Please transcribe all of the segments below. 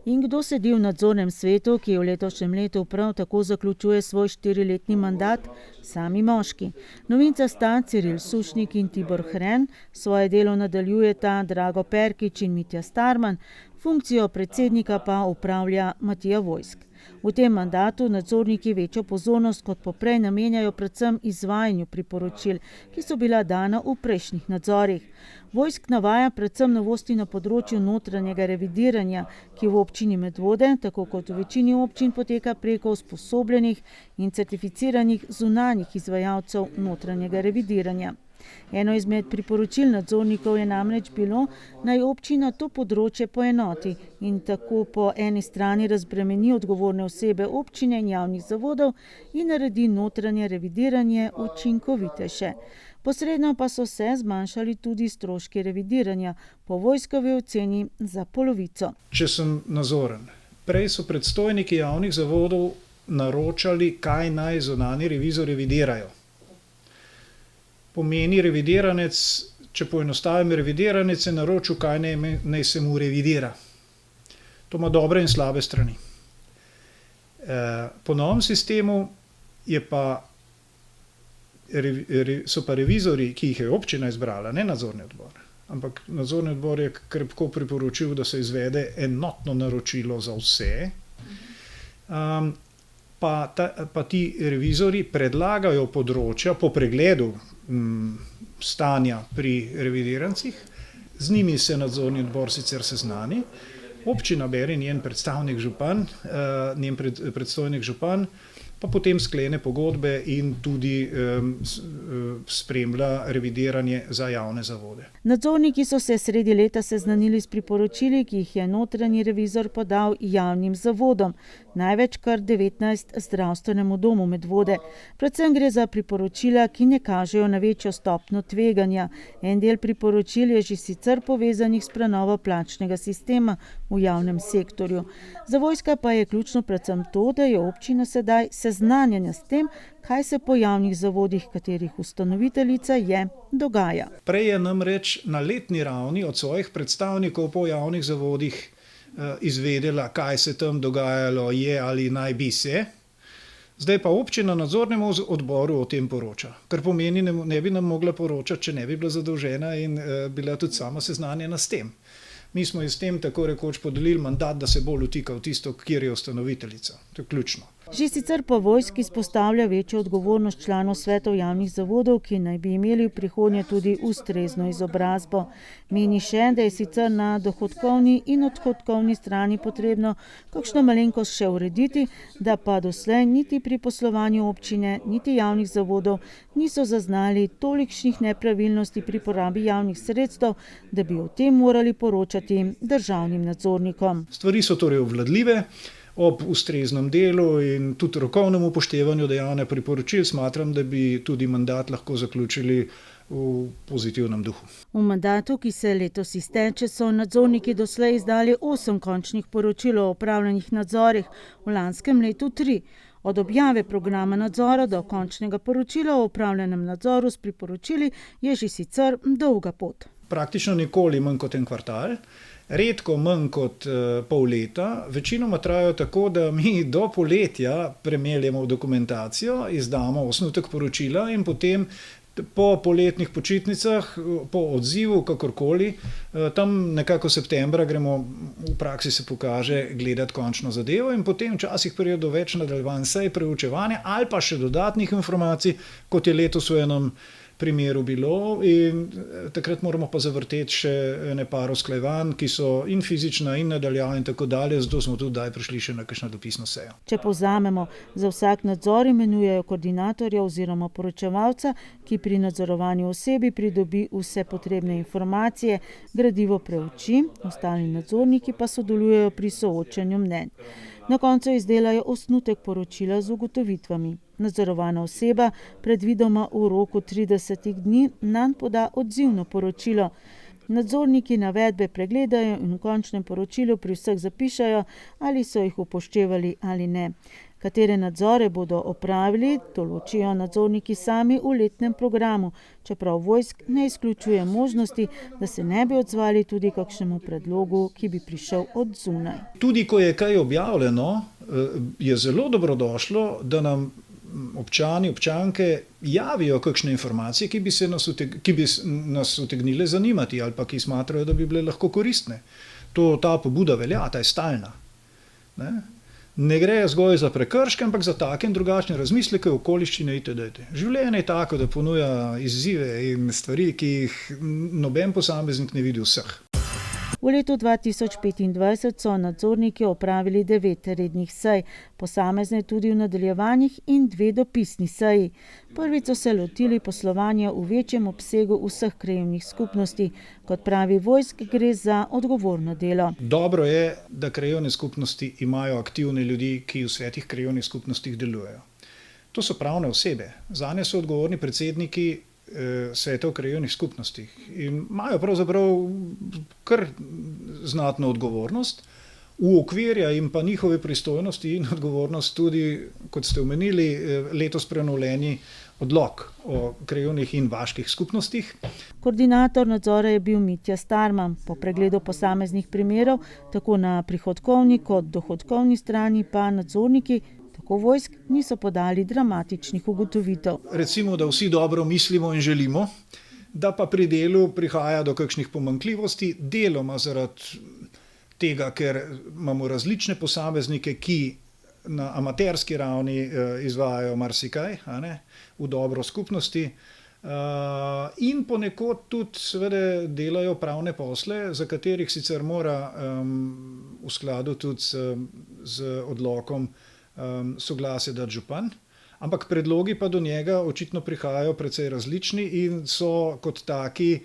In kdo sedi v nadzornem svetu, ki v letošnjem letu prav tako zaključuje svoj 4-letni mandat? Sami moški. Novinca sta Ciril Sušnik in Tibor Hren, svoje delo nadaljujeta Drago Perkič in Mitja Starman, funkcijo predsednika pa upravlja Matija Vojsk. V tem mandatu nadzorniki večjo pozornost kot poprej namenjajo predvsem izvajanju priporočil, ki so bila dana v prejšnjih nadzorih. Vojsk navaja predvsem novosti na področju notranjega revidiranja, ki v občini Medvode, tako kot v večini občin, poteka preko usposobljenih in certificiranih zunanjih izvajalcev notranjega revidiranja. Eno izmed priporočil nadzornikov je namreč bilo, naj občina to področje poenoti in tako po eni strani razbremeni odgovorne osebe občine in javnih zavodov in naredi notranje revidiranje učinkovitejše. Posredno pa so se zmanjšali tudi stroški revidiranja, po Vojskovi oceni za polovico. Če sem nazoren, prej so predstojniki javnih zavodov naročali, kaj naj zunanji revizor revidirajo. Pomeni revidiranec, če poenostavim, revidiranec je naročil, kaj naj se mu revidira. To ima dobre in slabe strani. Po novem sistemu so pa revizori, ki jih je občina izbrala, ne nadzorni odbor, ampak nadzorni odbor je krepko priporočil, da se izvede enotno naročilo za vse. Pa ti revizori predlagajo področja po pregledu stanja pri revidirancih, z njimi se nadzorni odbor sicer seznani, občina bere njen predstavnik župan, njen predstojnik župan, pa potem sklene pogodbe in tudi spremlja revidiranje za javne zavode. Nadzorniki so se sredi leta seznanili s priporočili, ki jih je notranji revizor podal javnim zavodom, največ kar 19 zdravstvenemu domu Medvode. Predvsem gre za priporočila, ki ne kažejo na večjo stopnjo tveganja. En del priporočil je že sicer povezanih s prenovo plačnega sistema v javnem sektorju. Za Vojska pa je ključno predvsem to, da je občina sedaj seznanjena s tem, kaj se po javnih zavodih, katerih ustanoviteljica je, dogaja. Prej je namreč na letni ravni od svojih predstavnikov po javnih zavodih izvedela, kaj se tam dogajalo je ali naj bi se. Zdaj pa občina nadzornemu odboru o tem poroča, kar pomeni, ne bi nam mogla poročati, če ne bi bila zadolžena in bila tudi sama seznanjena s tem. Mi smo ji s tem tako rekoč podelili mandat, da se bolj vtika v tisto, kjer je ustanoviteljica. To je ključno. Že sicer pa Vojsk izpostavlja večjo odgovornost članov svetov javnih zavodov, ki naj bi imeli v prihodnje tudi ustrezno izobrazbo. Meni še, da je sicer na dohodkovni in odhodkovni strani potrebno kakšno malenkost še urediti, da pa doslej niti pri poslovanju občine, niti javnih zavodov niso zaznali tolikšnih nepravilnosti pri porabi javnih sredstev, da bi o tem morali poročati državnim nadzornikom. Stvari so torej obvladljive. Ob ustreznem delu in tudi rokovnem upoštevanju dejanja priporočil smatram, da bi tudi mandat lahko zaključili v pozitivnem duhu. V mandatu, ki se letos izteče, so nadzorniki doslej izdali 8 končnih poročil o opravljenih nadzorih, v lanskem letu 3. Od objave programa nadzora do končnega poročila o opravljenem nadzoru s priporočili je že sicer dolga pot. Praktično nikoli manj kot en kvartal. Redko manj kot pol leta, večinoma trajajo tako, da mi do poletja premeljemo dokumentacijo, izdamo osnutek poročila in potem po poletnih počitnicah, po odzivu, kakorkoli, tam nekako septembra gremo, v praksi se pokaže, gledati končno zadevo in potem včasih pride do več nadaljevanj sej, preučevanja ali pa še dodatnih informacij, kot je letos v enem primeru bilo, in takrat moramo pa zavrteti še par usklajevanj, ki so in fizična in nadaljava in tako dalje, zato smo tudi prišli še na kakšno dopisno sejo. Če povzamemo, za vsak nadzor imenujejo koordinatorja oziroma poročevalca, ki pri nadzorovanju osebi pridobi vse potrebne informacije, gradivo preuči, ostali nadzorniki pa sodelujejo pri soočanju mnenj. Na koncu izdelajo osnutek poročila z ugotovitvami. Nadzorovana oseba predvidoma v roku 30 dni nanj poda odzivno poročilo. Nadzorniki navedbe pregledajo in v končnem poročilu pri vseh zapišajo, ali so jih upoštevali ali ne. Katere nadzore bodo opravili, določijo nadzorniki sami v letnem programu, čeprav vojsk ne izključuje možnosti, da se ne bi odzvali tudi kakšnemu predlogu, ki bi prišel od zunaj. Tudi ko je kaj objavljeno, je zelo dobrodošlo, da nam občani, občanke javijo kakšne informacije, ki bi nas utegnile zanimati ali pa ki smatrajo, da bi bile lahko koristne. Ta pobuda velja, ta je stalna. Ne gre zgolj za prekrške, ampak za take in drugačne razmisleke, okoliščine itd. Življenje je tako, da ponuja izzive in stvari, ki jih noben posameznik ne vidi vseh. V letu 2025 so nadzorniki opravili 9 rednih sej, posamezne tudi v nadaljevanjih in 2 dopisni seji. Prvič so se lotili poslovanja v večjem obsegu vseh krajevnih skupnosti. Kot pravi Vojsk, gre za odgovorno delo. Dobro je, da krajevne skupnosti imajo aktivne ljudi, ki v svetih krajevnih skupnostih delujejo. To so pravne osebe. Zanje so odgovorni predsedniki svetov krajevnih skupnostih in imajo pravzaprav kar znatno odgovornost. Uokvirja jim pa njihove pristojnosti in odgovornost tudi, kot ste omenili, letos prenovljeni odlok o krajevnih in vaških skupnostih. Koordinator nadzora je bil Mitja Starman. Po pregledu posameznih primerov, tako na prihodkovni kot dohodkovni strani, pa nadzorniki tako Vojsk niso podali dramatičnih ugotovitev. Recimo, da vsi dobro mislimo in želimo, da pa pri delu prihaja do kakšnih pomanjkljivosti, deloma zaradi tega, ker imamo različne posameznike, ki na amaterski ravni izvajajo marsikaj, v dobro skupnosti, in ponekod tudi seveda delajo pravne posle, za katerih sicer mora v skladu tudi z odlokom soglasje dati župan, ampak predlogi pa do njega očitno prihajajo precej različni in so kot taki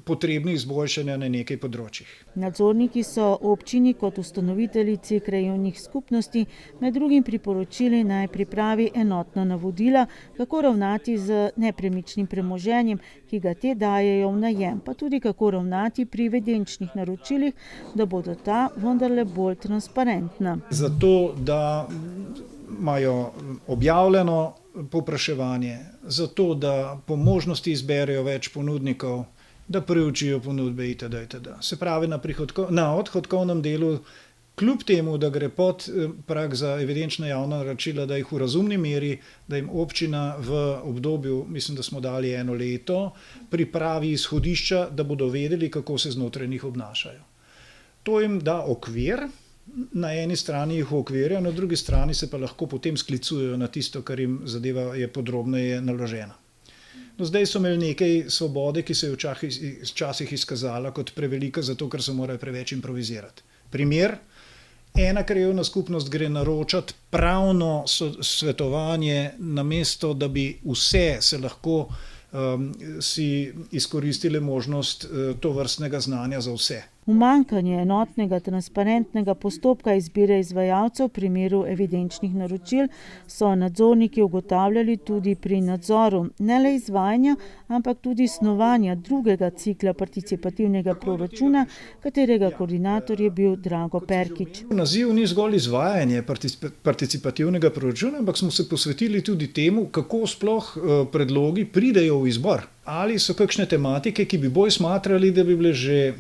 potrebni izboljšanja na nekaj področjih. Nadzorniki so občini kot ustanoviteljici krajevnih skupnosti med drugim priporočili, naj pripravi enotna navodila, kako ravnati z nepremičnim premoženjem, ki ga te dajejo v najem, pa tudi kako ravnati pri evidenčnih naročilih, da bodo ta vendarle bolj transparentna. Zato, da imajo objavljeno povpraševanje, zato, da po možnosti izberejo več ponudnikov, da preučijo ponudbe itd. Se pravi, na odhodkovnem delu, kljub temu, da gre pod prag za evidenčna javna naročila, da jih v razumni meri, da jim občina v obdobju, mislim, da smo dali 1 leto, pripravi izhodišča, da bodo vedeli, kako se znotraj njih obnašajo. To jim da okvir, na eni strani jih okvirja, na drugi strani se pa lahko potem sklicujejo na tisto, kar jim zadeva je podrobneje naložena. No, zdaj so imeli nekaj svobode, ki se je včasih izkazala kot prevelika, zato ker so morali preveč improvizirati. Primer, ena krajevna skupnost gre naročati pravno svetovanje, namesto da bi vse se lahko si izkoristile možnost tovrstnega znanja za vse. Umanjkanje enotnega transparentnega postopka izbire izvajalcev v primeru evidenčnih naročil so nadzorniki ugotavljali tudi pri nadzoru ne le izvajanja, ampak tudi snovanja drugega cikla participativnega proračuna, katerega koordinator je bil Drago Perkič. Naziv ni zgolj izvajanje participativnega proračuna, ampak smo se posvetili tudi temu, kako sploh predlogi pridejo v izbor. Ali so kakšne tematike, ki bi bolj smatrali, da bi bile že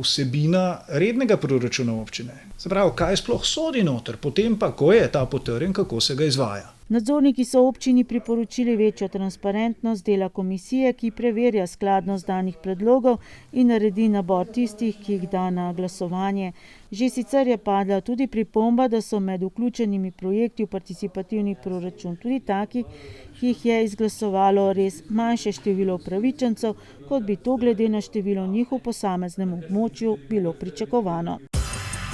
vsebina rednega proračuna občine. Se pravi, kaj sploh sodi noter, potem pa, ko je ta potrjen, kako se ga izvaja. Nadzorniki so občini priporočili večjo transparentnost dela komisije, ki preverja skladnost danih predlogov in naredi nabor tistih, ki jih da na glasovanje. Že sicer je padla tudi pripomba, da so med vključenimi projekti v participativni proračun tudi taki, ki jih je izglasovalo res manjše število upravičencev, kot bi to glede na število njih v posameznem območju bilo pričakovano.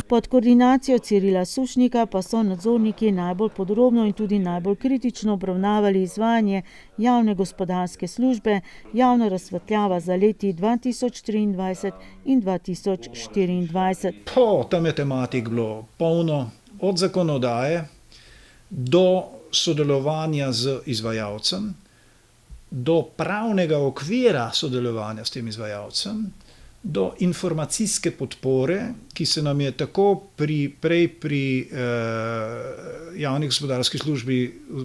Pod koordinacijo Cirila Sušnika pa so nadzorniki najbolj podrobno in tudi najbolj kritično obravnavali izvajanje javne gospodarske službe, javna razsvetljava za leti 2023 in 2024. Tam je tematik bilo polno, od zakonodaje do sodelovanja z izvajalcem, do pravnega okvira sodelovanja s tem izvajalcem, do informacijske podpore, ki se nam je tako prej pri javnih gospodarskih službi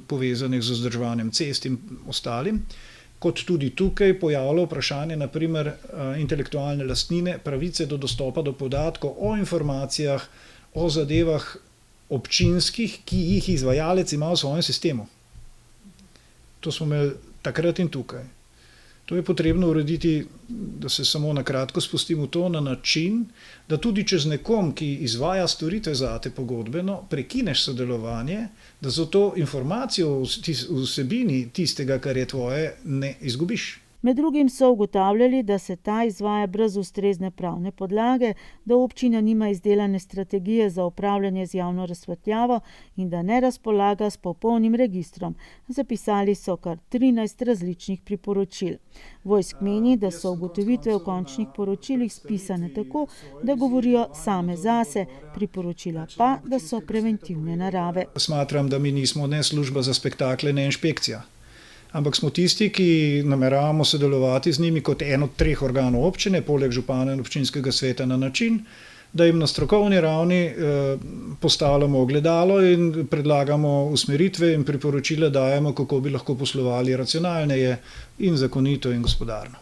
povezanih z vzdrževanjem cest in ostalim, kot tudi tukaj pojavilo vprašanje, naprimer intelektualne lastnine, pravice do dostopa do podatkov o informacijah, o zadevah občinskih, ki jih izvajalec ima v svojem sistemu. To smo imeli takrat in tukaj. To je potrebno urediti, da se samo na kratko spustim v to, na način, da tudi če z nekom, ki izvaja storitve zate pogodbeno, prekineš sodelovanje, da za to informacijo o vsebini tistega, kar je tvoje, ne izgubiš. Med drugim so ugotavljali, da se ta izvaja brez ustrezne pravne podlage, da občina nima izdelane strategije za upravljanje z javno razsvetljavo in da ne razpolaga s popolnim registrom. Zapisali so kar 13 različnih priporočil. Vojsk meni, da so ugotovitve v končnih poročilih spisane tako, da govorijo same zase, priporočila pa, da so preventivne narave. Smatram, da mi nismo ne služba za spektakle, ne inšpekcija. Ampak smo tisti, ki nameravamo sodelovati z njimi kot en od 3 organov občine, poleg župana in občinskega sveta, na način, da jim na strokovni ravni postavljamo ogledalo in predlagamo usmeritve in priporočila dajemo, kako bi lahko poslovali racionalneje in zakonito in gospodarno.